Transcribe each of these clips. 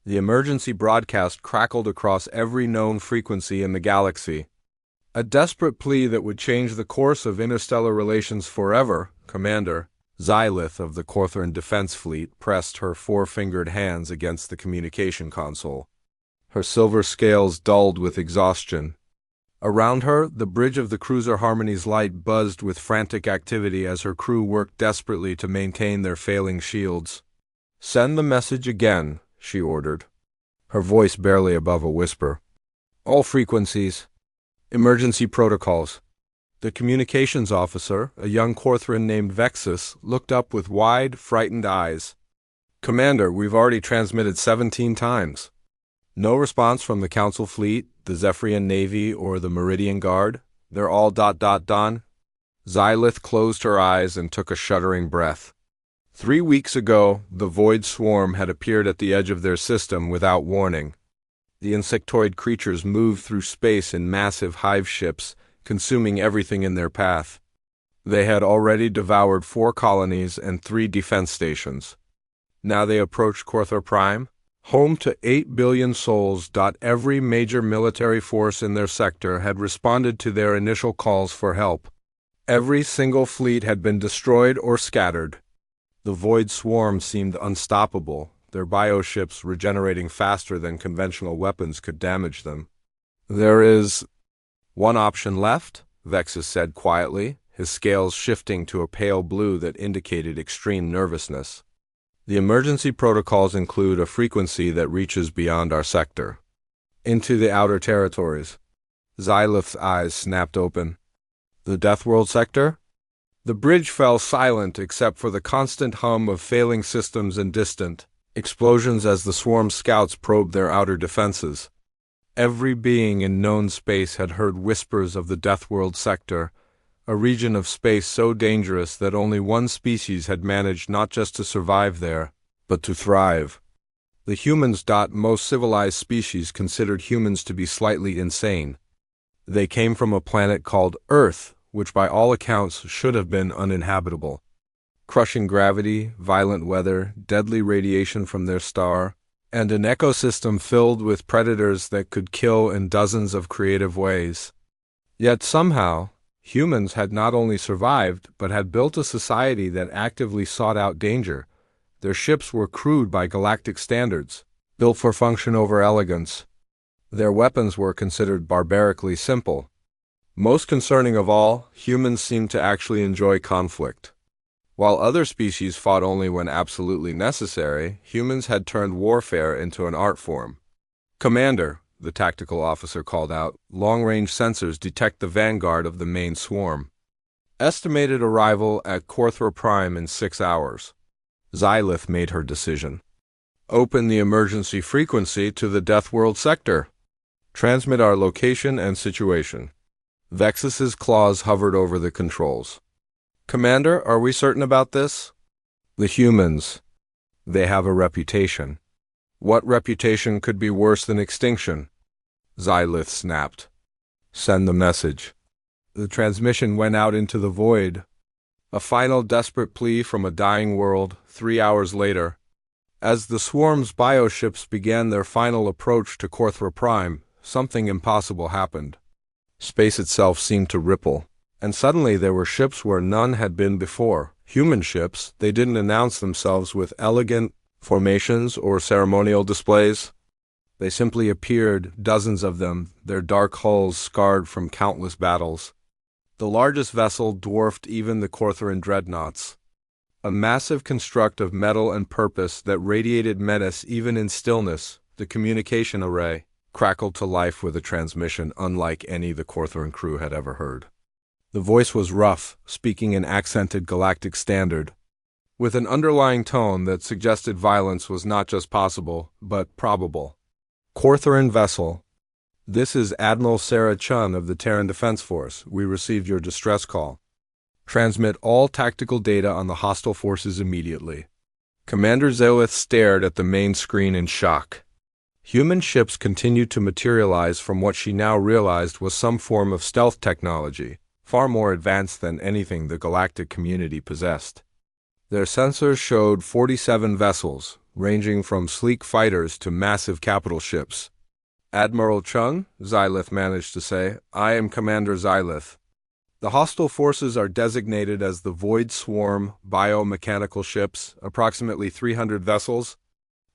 The emergency broadcast crackled across every known frequency in the galaxy. A desperate plea that would change the course of interstellar relations forever. Commander Xylith of the Corthoran Defense Fleet pressed her four-fingered hands against the communication console. Her silver scales dulled with exhaustion. Around her, the bridge of the cruiser Harmony's light buzzed with frantic activity as her crew worked desperately to maintain their failing shields. "Send the message again," she ordered, her voice barely above a whisper. "All frequencies. Emergency protocols." The communications officer, a young Corthoran named Vexus, looked up with wide, frightened eyes. "Commander, we've already transmitted 17 times. No response from the Council Fleet, the Zephyrian Navy, or the Meridian Guard. They're all ... done." Xylith closed her eyes and took a shuddering breath. 3 weeks ago, the Void Swarm had appeared at the edge of their system without warning. The insectoid creatures moved through space in massive hive ships, consuming everything in their path. They had already devoured 4 colonies and 3 defense stations. Now they approached Corthor Prime, home to 8 billion souls. Every major military force in their sector had responded to their initial calls for help. Every single fleet had been destroyed or scattered. The Void Swarm seemed unstoppable, their bioships regenerating faster than conventional weapons could damage them. "There is one option left," Vexus said quietly, his scales shifting to a pale blue that indicated extreme nervousness. "The emergency protocols include a frequency that reaches beyond our sector. Into the outer territories." Xylith's eyes snapped open. "The Deathworld sector?" The bridge fell silent except for the constant hum of failing systems and distant explosions as the swarm scouts probed their outer defenses. Every being in known space had heard whispers of the Deathworld sector, a region of space so dangerous that only one species had managed not just to survive there, but to thrive. The humans. Most civilized species considered humans to be slightly insane. They came from a planet called Earth, which by all accounts should have been uninhabitable. Crushing gravity, violent weather, deadly radiation from their star, and an ecosystem filled with predators that could kill in dozens of creative ways. Yet somehow, humans had not only survived, but had built a society that actively sought out danger. Their ships were crewed by galactic standards, built for function over elegance. Their weapons were considered barbarically simple. Most concerning of all, humans seemed to actually enjoy conflict. While other species fought only when absolutely necessary, humans had turned warfare into an art form. "Commander," the tactical officer called out, "long-range sensors detect the vanguard of the main swarm. Estimated arrival at Corthor Prime in 6 hours. Xylith made her decision. "Open the emergency frequency to the Deathworld sector. Transmit our location and situation." Vexus's claws hovered over the controls. "Commander, are we certain about this?" "The humans. They have a reputation." "What reputation could be worse than extinction?" Xylith snapped. "Send the message." The transmission went out into the void. A final desperate plea from a dying world, 3 hours later. As the swarm's bioships began their final approach to Corthor Prime, something impossible happened. Space itself seemed to ripple, and suddenly there were ships where none had been before. Human ships. They didn't announce themselves with elegant formations or ceremonial displays. They simply appeared, dozens of them, their dark hulls scarred from countless battles. The largest vessel dwarfed even the Corthoran dreadnoughts. A massive construct of metal and purpose that radiated menace even in stillness, the communication array crackled to life with a transmission unlike any the Corthoran crew had ever heard. The voice was rough, speaking in accented galactic standard, with an underlying tone that suggested violence was not just possible, but probable. "Corthoran vessel. This is Admiral Sarah Chun of the Terran Defense Force. We received your distress call. Transmit all tactical data on the hostile forces immediately." Commander Xylith stared at the main screen in shock. Human ships continued to materialize from what she now realized was some form of stealth technology, far more advanced than anything the galactic community possessed. Their sensors showed 47 vessels, ranging from sleek fighters to massive capital ships. "Admiral Chung," Xylith managed to say, "I am Commander Xylith. The hostile forces are designated as the Void Swarm biomechanical ships, approximately 300 vessels,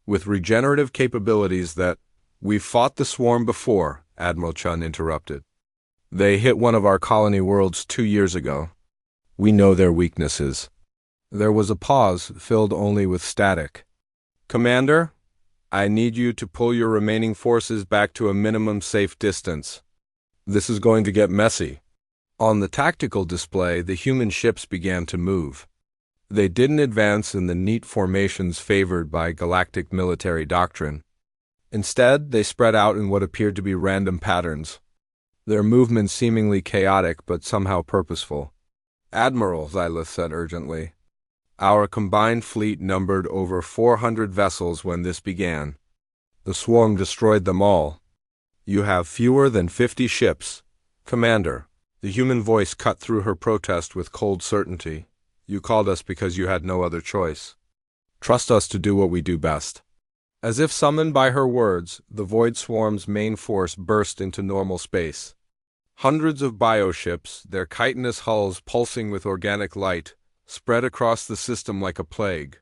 with regenerative capabilities that—" "We've fought the swarm before," Admiral Chun interrupted. "They hit one of our colony worlds 2 years ago. We know their weaknesses." There was a pause, filled only with static. "Commander, I need you to pull your remaining forces back to a minimum safe distance. This is going to get messy." On the tactical display, the human ships began to move. They didn't advance in the neat formations favored by galactic military doctrine. Instead, they spread out in what appeared to be random patterns, their movements seemingly chaotic but somehow purposeful. "Admiral," Xylith said urgently, "our combined fleet numbered over 400 vessels when this began. The swarm destroyed them all. You have fewer than 50 ships. Commander." The human voice cut through her protest with cold certainty. "You called us because you had no other choice. Trust us to do what we do best." As if summoned by her words, the Void Swarm's main force burst into normal space. Hundreds of bioships, their chitinous hulls pulsing with organic light, spread across the system like a plague.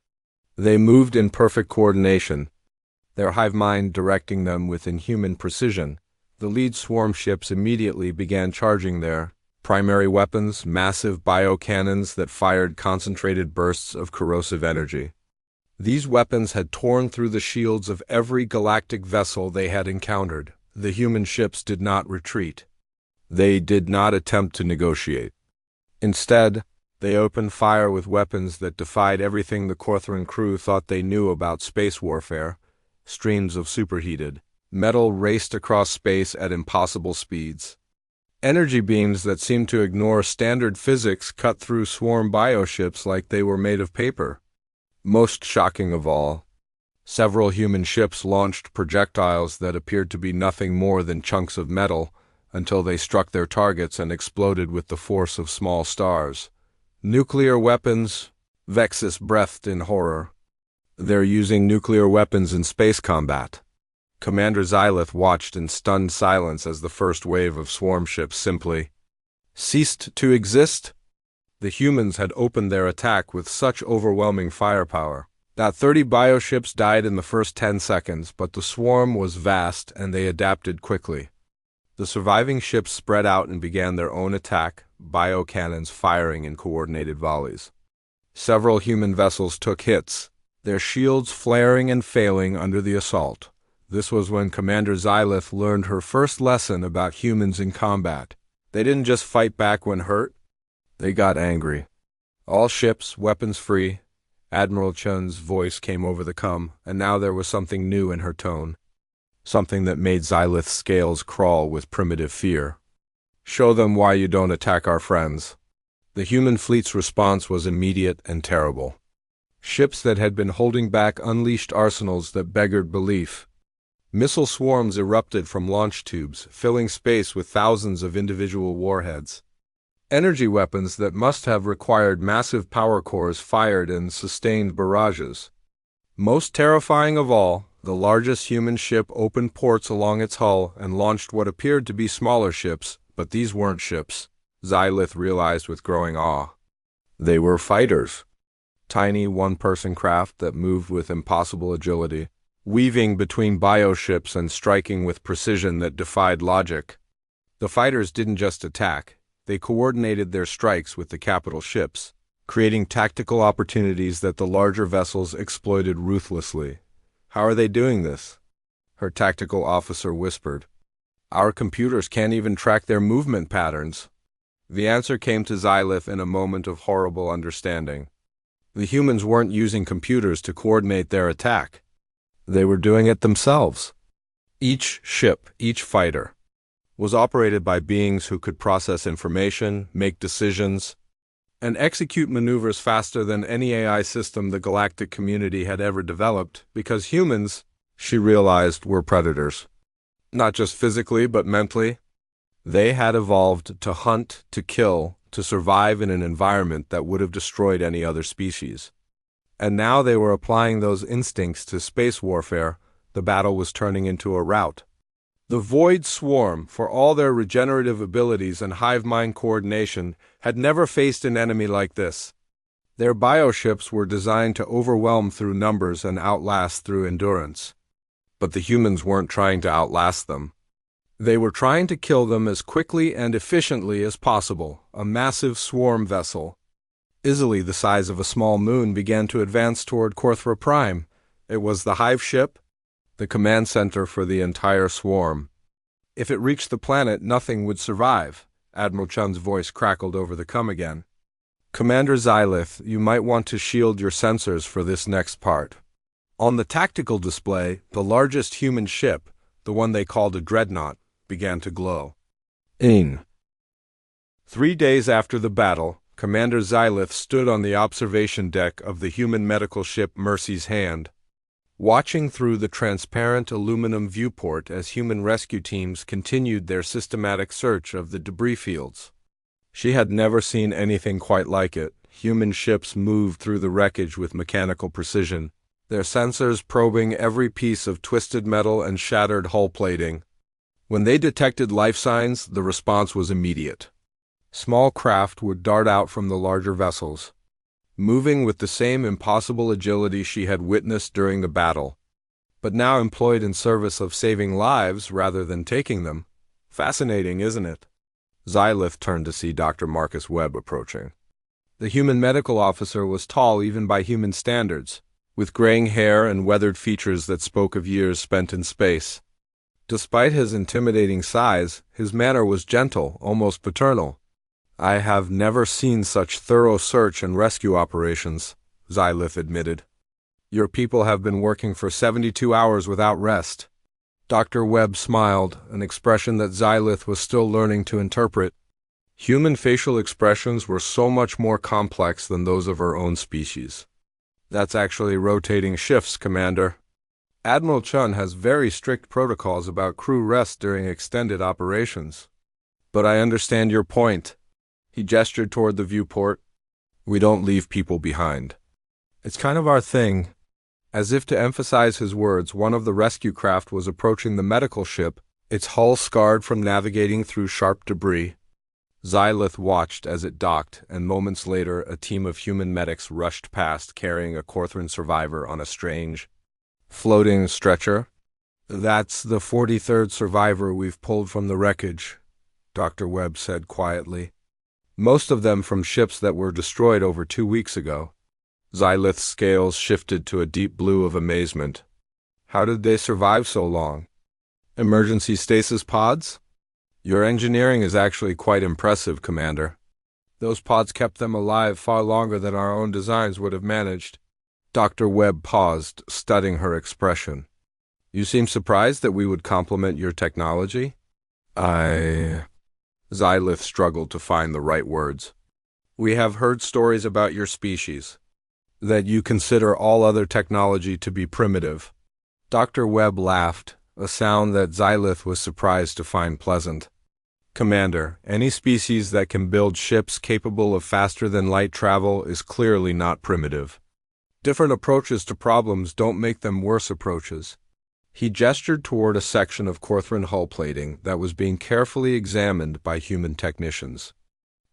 They moved in perfect coordination, their hive mind directing them with inhuman precision. The lead swarm ships immediately began charging their primary weapons, massive biocannons that fired concentrated bursts of corrosive energy. These weapons had torn through the shields of every galactic vessel they had encountered. The human ships did not retreat. They did not attempt to negotiate. Instead, they opened fire with weapons that defied everything the Corthoran crew thought they knew about space warfare. Streams of superheated metal raced across space at impossible speeds. Energy beams that seemed to ignore standard physics cut through swarm bioships like they were made of paper. Most shocking of all, several human ships launched projectiles that appeared to be nothing more than chunks of metal until they struck their targets and exploded with the force of small stars. "Nuclear weapons," Vexus breathed in horror. "They're using nuclear weapons in space combat." Commander Xylith watched in stunned silence as the first wave of swarm ships simply ceased to exist. The humans had opened their attack with such overwhelming firepower that 30 bioships died in the first 10 seconds, but the swarm was vast and they adapted quickly. The surviving ships spread out and began their own attack, biocannons firing in coordinated volleys. Several human vessels took hits, their shields flaring and failing under the assault. This was when Commander Xylith learned her first lesson about humans in combat. They didn't just fight back when hurt, they got angry. "All ships, weapons free." Admiral Chun's voice came over the comm, and now there was something new in her tone. Something that made Xylith's scales crawl with primitive fear. "Show them why you don't attack our friends." The human fleet's response was immediate and terrible. Ships that had been holding back unleashed arsenals that beggared belief. Missile swarms erupted from launch tubes, filling space with thousands of individual warheads. Energy weapons that must have required massive power cores fired in sustained barrages. Most terrifying of all, the largest human ship opened ports along its hull and launched what appeared to be smaller ships, but these weren't ships, Xylith realized with growing awe. They were fighters. Tiny one-person craft that moved with impossible agility, weaving between bioships and striking with precision that defied logic. The fighters didn't just attack, they coordinated their strikes with the capital ships, creating tactical opportunities that the larger vessels exploited ruthlessly. "How are they doing this?" her tactical officer whispered. "Our computers can't even track their movement patterns." The answer came to Xylith in a moment of horrible understanding. The humans weren't using computers to coordinate their attack. They were doing it themselves. Each ship, each fighter, was operated by beings who could process information, make decisions, and execute maneuvers faster than any AI system the galactic community had ever developed, because humans, she realized, were predators. Not just physically, but mentally. They had evolved to hunt, to kill, to survive in an environment that would have destroyed any other species. And now they were applying those instincts to space warfare. The battle was turning into a rout. The Void Swarm, for all their regenerative abilities and hive mind coordination, had never faced an enemy like this. Their bioships were designed to overwhelm through numbers and outlast through endurance. But the humans weren't trying to outlast them. They were trying to kill them as quickly and efficiently as possible. A massive swarm vessel, easily the size of a small moon, began to advance toward Korthra Prime. It was the hive ship, the command center for the entire swarm. If it reached the planet, nothing would survive. Admiral Chun's voice crackled over the come again. Commander Xylith, you might want to shield your sensors for this next part. On the tactical display, the largest human ship, the one they called a dreadnought, began to glow. 3 days after the battle, Commander Xylith stood on the observation deck of the human medical ship Mercy's Hand, watching through the transparent aluminum viewport as human rescue teams continued their systematic search of the debris fields. She had never seen anything quite like it. Human ships moved through the wreckage with mechanical precision, their sensors probing every piece of twisted metal and shattered hull plating. When they detected life signs, the response was immediate. Small craft would dart out from the larger vessels, moving with the same impossible agility she had witnessed during the battle, but now employed in service of saving lives rather than taking them. Fascinating, isn't it? Xylith turned to see Dr. Marcus Webb approaching. The human medical officer was tall even by human standards, with graying hair and weathered features that spoke of years spent in space. Despite his intimidating size, his manner was gentle, almost paternal. I have never seen such thorough search and rescue operations, Xylith admitted. Your people have been working for 72 hours without rest. Dr. Webb smiled, an expression that Xylith was still learning to interpret. Human facial expressions were so much more complex than those of her own species. That's actually rotating shifts, Commander. Admiral Chun has very strict protocols about crew rest during extended operations. But I understand your point. He gestured toward the viewport. We don't leave people behind. It's kind of our thing. As if to emphasize his words, one of the rescue craft was approaching the medical ship, its hull scarred from navigating through sharp debris. Xylith watched as it docked, and moments later a team of human medics rushed past carrying a Korthran survivor on a strange, floating stretcher. That's the 43rd survivor we've pulled from the wreckage, Dr. Webb said quietly. Most of them from ships that were destroyed over 2 weeks ago. Xylith's scales shifted to a deep blue of amazement. How did they survive so long? Emergency stasis pods? Your engineering is actually quite impressive, Commander. Those pods kept them alive far longer than our own designs would have managed. Dr. Webb paused, studying her expression. You seem surprised that we would compliment your technology? Xylith struggled to find the right words. We have heard stories about your species, that you consider all other technology to be primitive. Dr. Webb laughed, a sound that Xylith was surprised to find pleasant. Commander, any species that can build ships capable of faster-than-light travel is clearly not primitive. Different approaches to problems don't make them worse approaches. He gestured toward a section of Korthran hull plating that was being carefully examined by human technicians.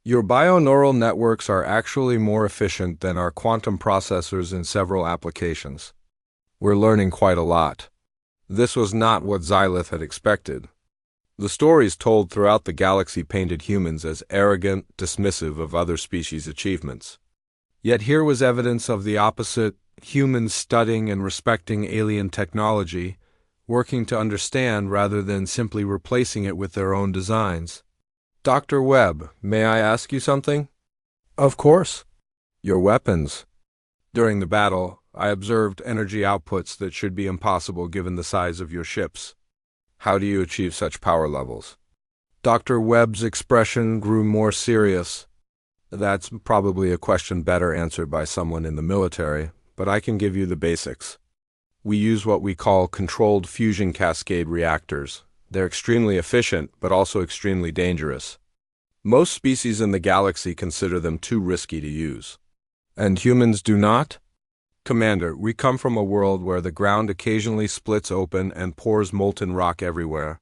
Your bioneural networks are actually more efficient than our quantum processors in several applications. We're learning quite a lot. This was not what Xylith had expected. The stories told throughout the galaxy painted humans as arrogant, dismissive of other species' achievements. Yet here was evidence of the opposite, humans studying and respecting alien technology, working to understand rather than simply replacing it with their own designs. Dr. Webb, may I ask you something? Of course. Your weapons. During the battle, I observed energy outputs that should be impossible given the size of your ships. How do you achieve such power levels? Dr. Webb's expression grew more serious. That's probably a question better answered by someone in the military, but I can give you the basics. We use what we call controlled fusion cascade reactors. They're extremely efficient, but also extremely dangerous. Most species in the galaxy consider them too risky to use. And humans do not? Commander, we come from a world where the ground occasionally splits open and pours molten rock everywhere,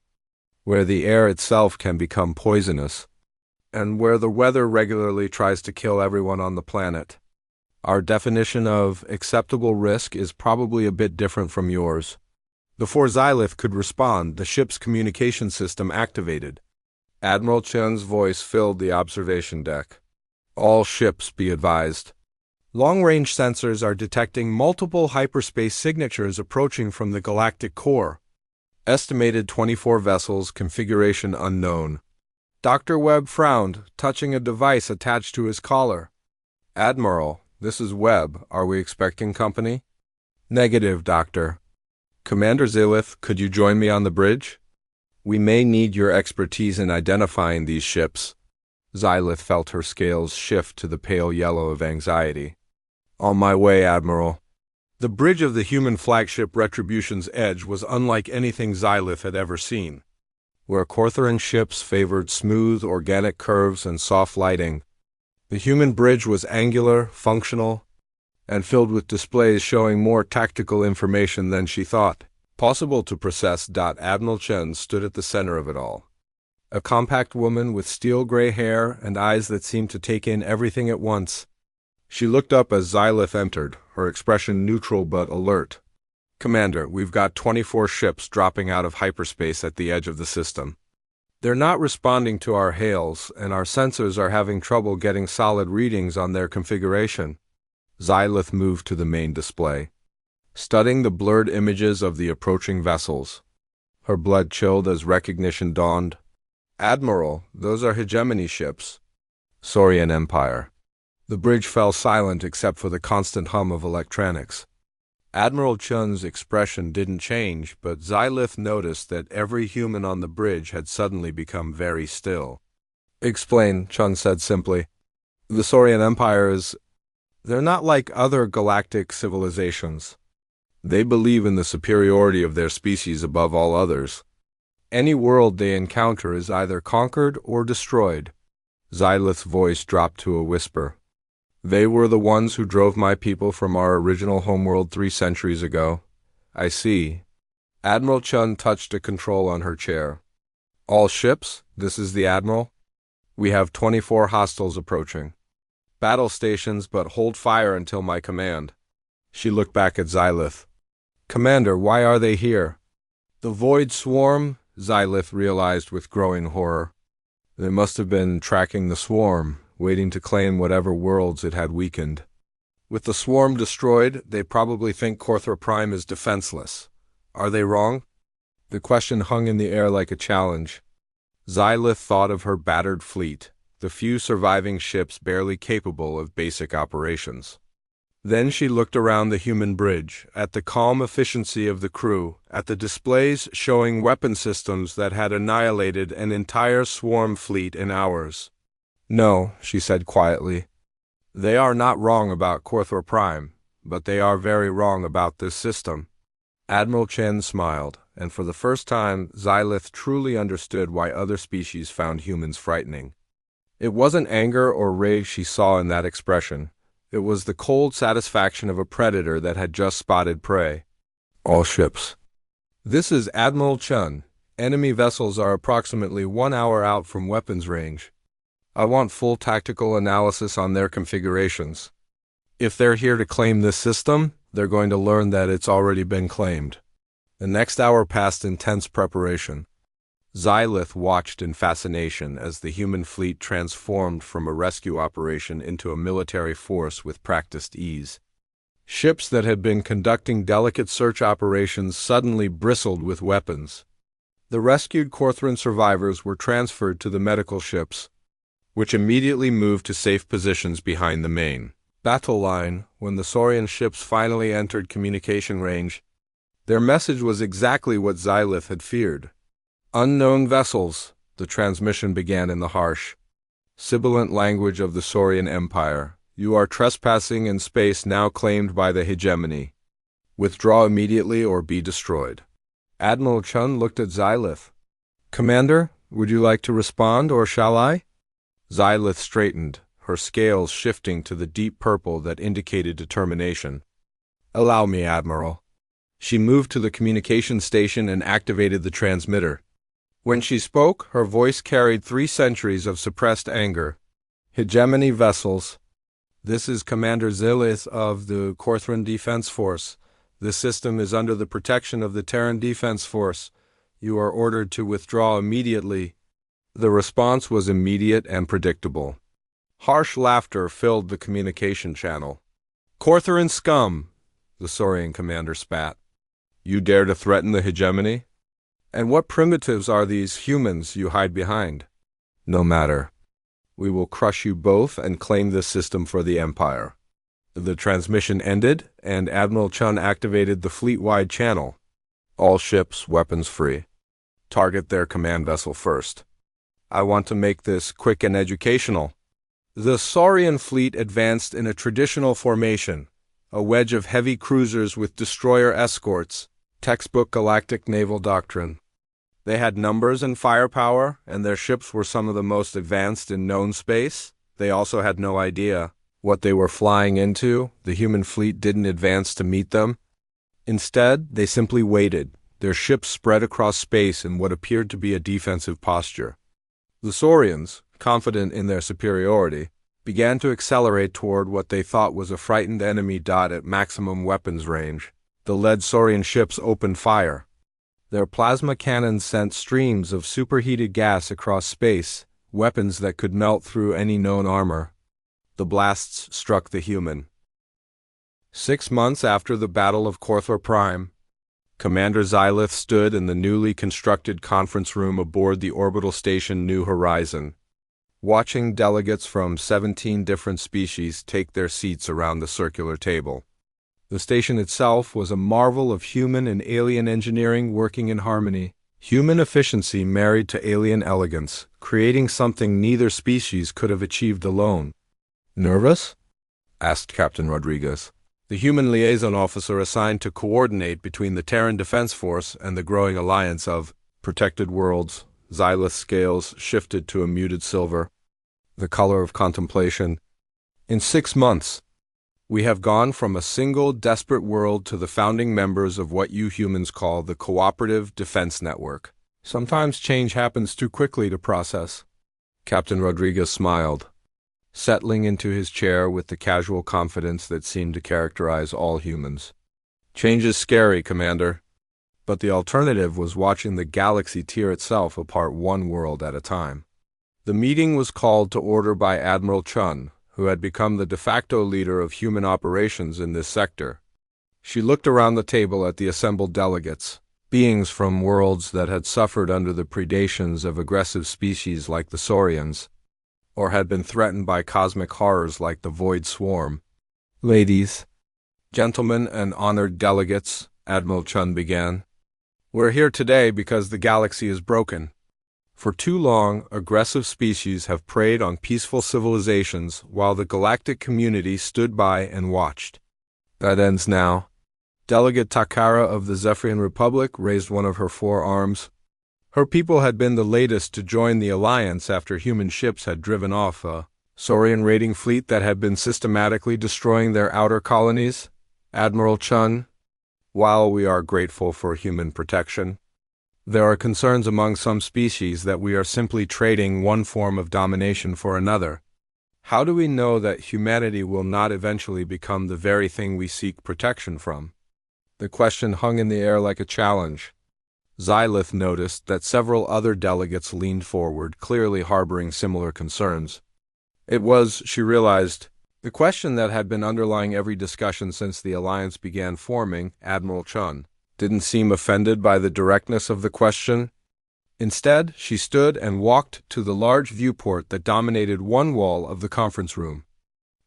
where the air itself can become poisonous, and where the weather regularly tries to kill everyone on the planet. Our definition of acceptable risk is probably a bit different from yours. Before Xylith could respond, the ship's communication system activated. Admiral Chen's voice filled the observation deck. All ships, be advised. Long-range sensors are detecting multiple hyperspace signatures approaching from the galactic core. Estimated 24 vessels, configuration unknown. Dr. Webb frowned, touching a device attached to his collar. Admiral, this is Webb. Are we expecting company? Negative, Doctor. Commander Xylith, could you join me on the bridge? We may need your expertise in identifying these ships. Xylith felt her scales shift to the pale yellow of anxiety. On my way, Admiral. The bridge of the human flagship Retribution's Edge was unlike anything Xylith had ever seen. Where Corthoran ships favored smooth, organic curves and soft lighting, the human bridge was angular, functional, and filled with displays showing more tactical information than she thought possible to process. Admiral Chen stood at the center of it all. A compact woman with steel-gray hair and eyes that seemed to take in everything at once. She looked up as Xylith entered, her expression neutral but alert. Commander, we've got 24 ships dropping out of hyperspace at the edge of the system. They're not responding to our hails, and our sensors are having trouble getting solid readings on their configuration. Xylith moved to the main display, studying the blurred images of the approaching vessels. Her blood chilled as recognition dawned. Admiral, those are hegemony ships. Saurian Empire. The bridge fell silent except for the constant hum of electronics. Admiral Chun's expression didn't change, but Xylith noticed that every human on the bridge had suddenly become very still. Explain, Chun said simply. The Saurian Empires, they're not like other galactic civilizations. They believe in the superiority of their species above all others. Any world they encounter is either conquered or destroyed. Xylith's voice dropped to a whisper. They were the ones who drove my people from our original homeworld 3 centuries ago. I see. Admiral Chun touched a control on her chair. All ships? This is the Admiral? We have 24 hostiles approaching. Battle stations, but hold fire until my command. She looked back at Xylith. Commander, why are they here? The Void Swarm, Xylith realized with growing horror. They must have been tracking the swarm, waiting to claim whatever worlds it had weakened. With the swarm destroyed, they probably think Corthor Prime is defenseless. Are they wrong? The question hung in the air like a challenge. Xylith thought of her battered fleet, the few surviving ships barely capable of basic operations. Then she looked around the human bridge, at the calm efficiency of the crew, at the displays showing weapon systems that had annihilated an entire swarm fleet in hours. No, she said quietly. They are not wrong about Corthor Prime, but they are very wrong about this system. Admiral Chen smiled, and for the first time, Xylith truly understood why other species found humans frightening. It wasn't anger or rage she saw in that expression. It was the cold satisfaction of a predator that had just spotted prey. All ships. This is Admiral Chen. Enemy vessels are approximately 1 hour out from weapons range. I want full tactical analysis on their configurations. If they're here to claim this system, they're going to learn that it's already been claimed. The next hour passed in tense preparation. Xylith watched in fascination as the human fleet transformed from a rescue operation into a military force with practiced ease. Ships that had been conducting delicate search operations suddenly bristled with weapons. The rescued Corthoran survivors were transferred to the medical ships, which immediately moved to safe positions behind the main battle line. When the Saurian ships finally entered communication range, their message was exactly what Xylith had feared. Unknown vessels, the transmission began in the harsh, sibilant language of the Saurian Empire. You are trespassing in space now claimed by the hegemony. Withdraw immediately or be destroyed. Admiral Chun looked at Xylith. Commander, would you like to respond, or shall I? Xylith straightened, her scales shifting to the deep purple that indicated determination. Allow me, Admiral. She moved to the communication station and activated the transmitter. When she spoke, her voice carried 3 centuries of suppressed anger. Hegemony vessels. This is Commander Zilith of the Corthran Defense Force. This system is under the protection of the Terran Defense Force. You are ordered to withdraw immediately. The response was immediate and predictable. Harsh laughter filled the communication channel. Corthran scum, the Saurian commander spat. You dare to threaten the hegemony? And what primitives are these humans you hide behind? No matter. We will crush you both and claim this system for the Empire. The transmission ended, and Admiral Chun activated the fleet-wide channel. All ships weapons free. Target their command vessel first. I want to make this quick and educational. The Saurian fleet advanced in a traditional formation, a wedge of heavy cruisers with destroyer escorts, textbook galactic naval doctrine. They had numbers and firepower, and their ships were some of the most advanced in known space. They also had no idea what they were flying into. The human fleet didn't advance to meet them. Instead, they simply waited, their ships spread across space in what appeared to be a defensive posture. The Saurians, confident in their superiority, began to accelerate toward what they thought was a frightened enemy at maximum weapons range. The lead Saurian ships opened fire. Their plasma cannons sent streams of superheated gas across space, weapons that could melt through any known armor. The blasts struck the human. 6 months after the Battle of Corthor Prime, Commander Xylith stood in the newly constructed conference room aboard the orbital station New Horizon, watching delegates from 17 different species take their seats around the circular table. The station itself was a marvel of human and alien engineering working in harmony, human efficiency married to alien elegance, creating something neither species could have achieved alone. Nervous? Asked Captain Rodriguez, the human liaison officer assigned to coordinate between the Terran Defense Force and the growing alliance of protected worlds. Xylith's scales shifted to a muted silver, the color of contemplation. In 6 months, we have gone from a single desperate world to the founding members of what you humans call the Cooperative Defense Network. Sometimes change happens too quickly to process. Captain Rodriguez smiled, settling into his chair with the casual confidence that seemed to characterize all humans. Change is scary, Commander, but the alternative was watching the galaxy tear itself apart one world at a time. The meeting was called to order by Admiral Chun, who had become the de facto leader of human operations in this sector. She looked around the table at the assembled delegates, beings from worlds that had suffered under the predations of aggressive species like the Saurians, or had been threatened by cosmic horrors like the Void Swarm. Ladies, gentlemen, and honored delegates, Admiral Chun began, we're here today because the galaxy is broken. For too long, aggressive species have preyed on peaceful civilizations while the galactic community stood by and watched. That ends now. Delegate Takara of the Zephyrian Republic raised one of her 4 arms. Her people had been the latest to join the alliance after human ships had driven off a Saurian raiding fleet that had been systematically destroying their outer colonies. Admiral Chun, while we are grateful for human protection, there are concerns among some species that we are simply trading one form of domination for another. How do we know that humanity will not eventually become the very thing we seek protection from? The question hung in the air like a challenge. Xylith noticed that several other delegates leaned forward, clearly harboring similar concerns. It was, she realized, the question that had been underlying every discussion since the alliance began forming. Admiral Chun didn't seem offended by the directness of the question. Instead, she stood and walked to the large viewport that dominated one wall of the conference room.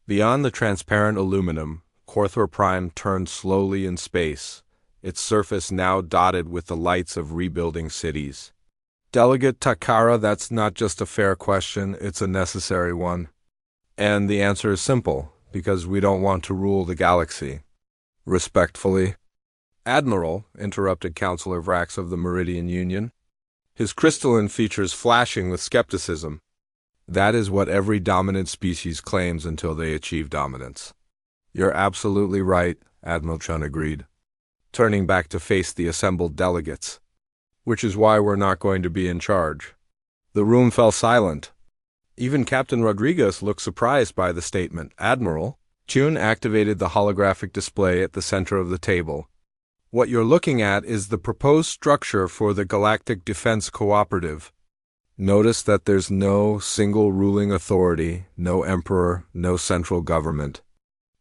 Beyond the transparent aluminum, Corthor Prime turned slowly in space, its surface now dotted with the lights of rebuilding cities. Delegate Takara, that's not just a fair question, it's a necessary one. And the answer is simple, because we don't want to rule the galaxy. Respectfully, Admiral, interrupted Counselor Vrax of the Meridian Union, his crystalline features flashing with skepticism. That is what every dominant species claims until they achieve dominance. You're absolutely right, Admiral Chun agreed, turning back to face the assembled delegates. Which is why we're not going to be in charge. The room fell silent. Even Captain Rodriguez looked surprised by the statement. Admiral, Chun activated the holographic display at the center of the table. What you're looking at is the proposed structure for the Galactic Defense Cooperative. Notice that there's no single ruling authority, no emperor, no central government.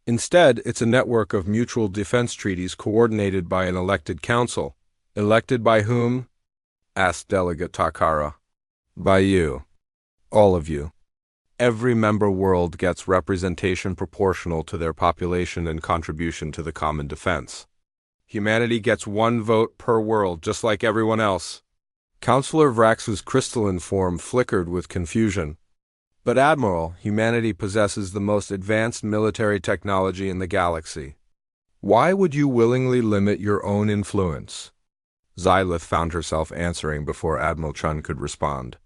Instead, it's a network of mutual defense treaties coordinated by an elected council. Elected by whom? Asked Delegate Takara. By you. All of you. Every member world gets representation proportional to their population and contribution to the common defense. Humanity gets 1 vote per world, just like everyone else. Counselor Vrax's crystalline form flickered with confusion. But Admiral, humanity possesses the most advanced military technology in the galaxy. Why would you willingly limit your own influence? Xylith found herself answering before Admiral Chun could respond.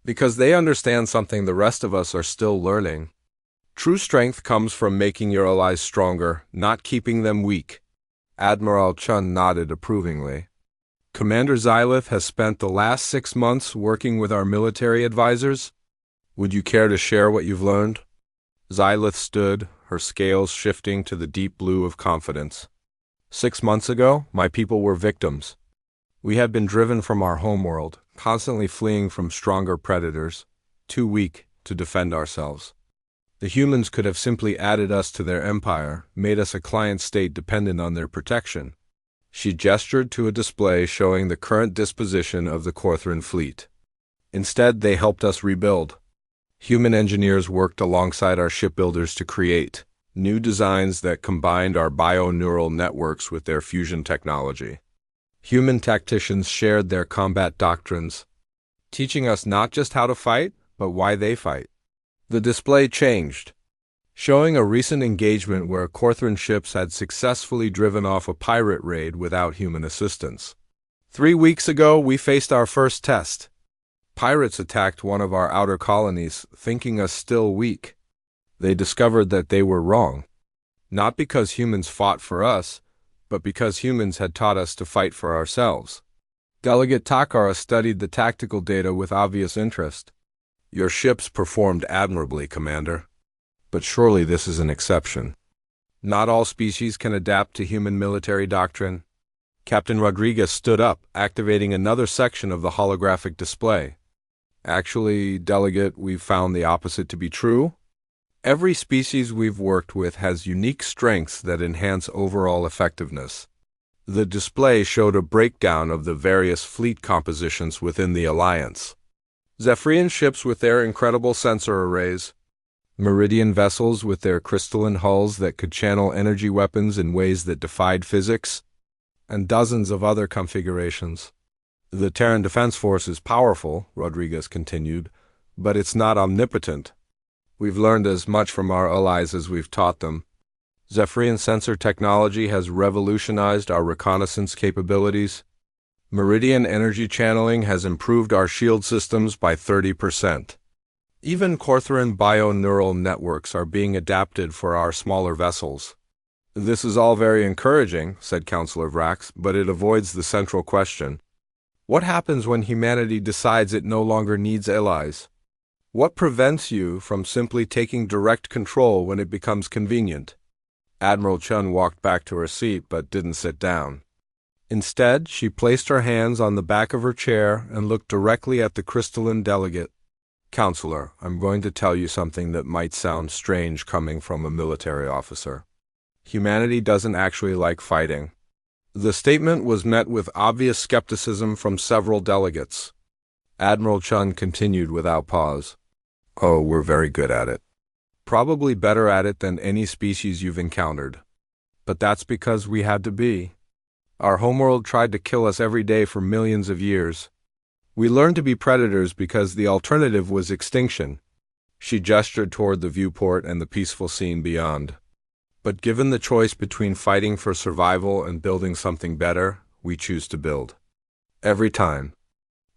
Because they understand something the rest of us are still learning. True strength comes from making your allies stronger, not keeping them weak. Admiral Chun nodded approvingly. Commander Xylith has spent the last 6 months working with our military advisors. Would you care to share what you've learned? Xylith stood, her scales shifting to the deep blue of confidence. 6 months ago, my people were victims. We had been driven from our homeworld, constantly fleeing from stronger predators, too weak to defend ourselves. The humans could have simply added us to their empire, made us a client state dependent on their protection. She gestured to a display showing the current disposition of the Corthran fleet. Instead, they helped us rebuild. Human engineers worked alongside our shipbuilders to create new designs that combined our bio-neural networks with their fusion technology. Human tacticians shared their combat doctrines, teaching us not just how to fight, but why they fight. The display changed, showing a recent engagement where Corthran ships had successfully driven off a pirate raid without human assistance. 3 weeks ago, we faced our first test. Pirates attacked one of our outer colonies, thinking us still weak. They discovered that they were wrong. Not because humans fought for us, but because humans had taught us to fight for ourselves. Delegate Takara studied the tactical data with obvious interest. Your ships performed admirably, Commander. But surely this is an exception. Not all species can adapt to human military doctrine. Captain Rodriguez stood up, activating another section of the holographic display. Actually, Delegate, we've found the opposite to be true. Every species we've worked with has unique strengths that enhance overall effectiveness. The display showed a breakdown of the various fleet compositions within the Alliance. Zephyrian ships with their incredible sensor arrays, Meridian vessels with their crystalline hulls that could channel energy weapons in ways that defied physics, and dozens of other configurations. The Terran Defense Force is powerful, Rodriguez continued, but it's not omnipotent. We've learned as much from our allies as we've taught them. Zephyrian sensor technology has revolutionized our reconnaissance capabilities. Meridian energy channeling has improved our shield systems by 30%. Even Corthran bio-neural networks are being adapted for our smaller vessels. This is all very encouraging, said Counselor Vrax, but it avoids the central question. What happens when humanity decides it no longer needs allies? What prevents you from simply taking direct control when it becomes convenient? Admiral Chun walked back to her seat but didn't sit down. Instead, she placed her hands on the back of her chair and looked directly at the crystalline delegate. Counselor, I'm going to tell you something that might sound strange coming from a military officer. Humanity doesn't actually like fighting. The statement was met with obvious skepticism from several delegates. Admiral Chun continued without pause. Oh, we're very good at it. Probably better at it than any species you've encountered. But that's because we had to be. Our homeworld tried to kill us every day for millions of years. We learned to be predators because the alternative was extinction. She gestured toward the viewport and the peaceful scene beyond. But given the choice between fighting for survival and building something better, we choose to build. Every time.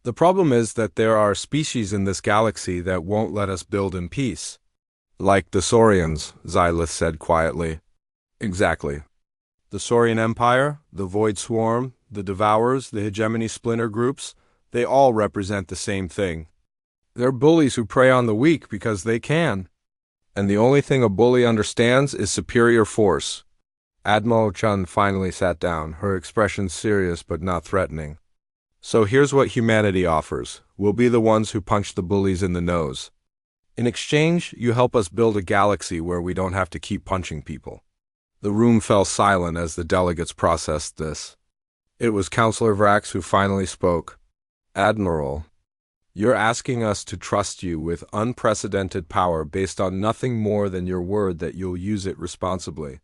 The problem is that there are species in this galaxy that won't let us build in peace. Like the Saurians, Xylith said quietly. Exactly. The Saurian Empire, the Void Swarm, the Devourers, the Hegemony Splinter groups, they all represent the same thing. They're bullies who prey on the weak because they can. And the only thing a bully understands is superior force. Admiral Chun finally sat down, her expression serious but not threatening. So here's what humanity offers. We'll be the ones who punch the bullies in the nose. In exchange, you help us build a galaxy where we don't have to keep punching people. The room fell silent as the delegates processed this. It was Counselor Vrax who finally spoke. Admiral, you're asking us to trust you with unprecedented power based on nothing more than your word that you'll use it responsibly.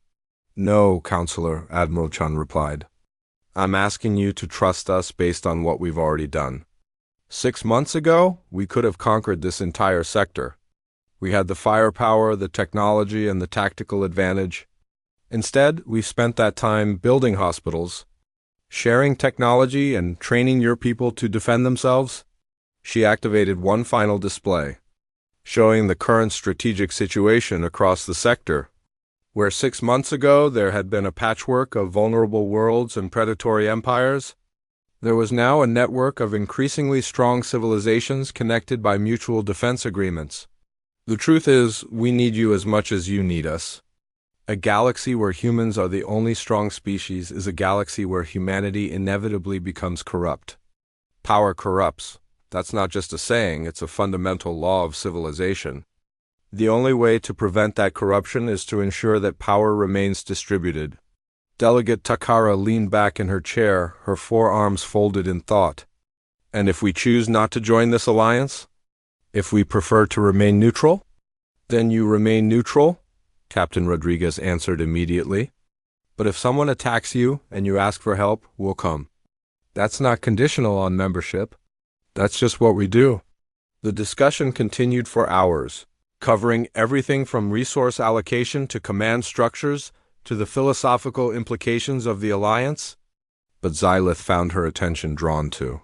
No, Counselor, Admiral Chun replied. I'm asking you to trust us based on what we've already done. 6 months ago, we could have conquered this entire sector. We had the firepower, the technology, and the tactical advantage. Instead, we've spent that time building hospitals, sharing technology, and training your people to defend themselves. She activated one final display, showing the current strategic situation across the sector. Where 6 months ago there had been a patchwork of vulnerable worlds and predatory empires, there was now a network of increasingly strong civilizations connected by mutual defense agreements. The truth is, we need you as much as you need us. A galaxy where humans are the only strong species is a galaxy where humanity inevitably becomes corrupt. Power corrupts. That's not just a saying, it's a fundamental law of civilization. The only way to prevent that corruption is to ensure that power remains distributed. Delegate Takara leaned back in her chair, her forearms folded in thought. And if we choose not to join this alliance? If we prefer to remain neutral? Then you remain neutral, Captain Rodriguez answered immediately. But if someone attacks you and you ask for help, we'll come. That's not conditional on membership. That's just what we do. The discussion continued for hours, covering everything from resource allocation to command structures to the philosophical implications of the alliance. But Xylith found her attention drawn to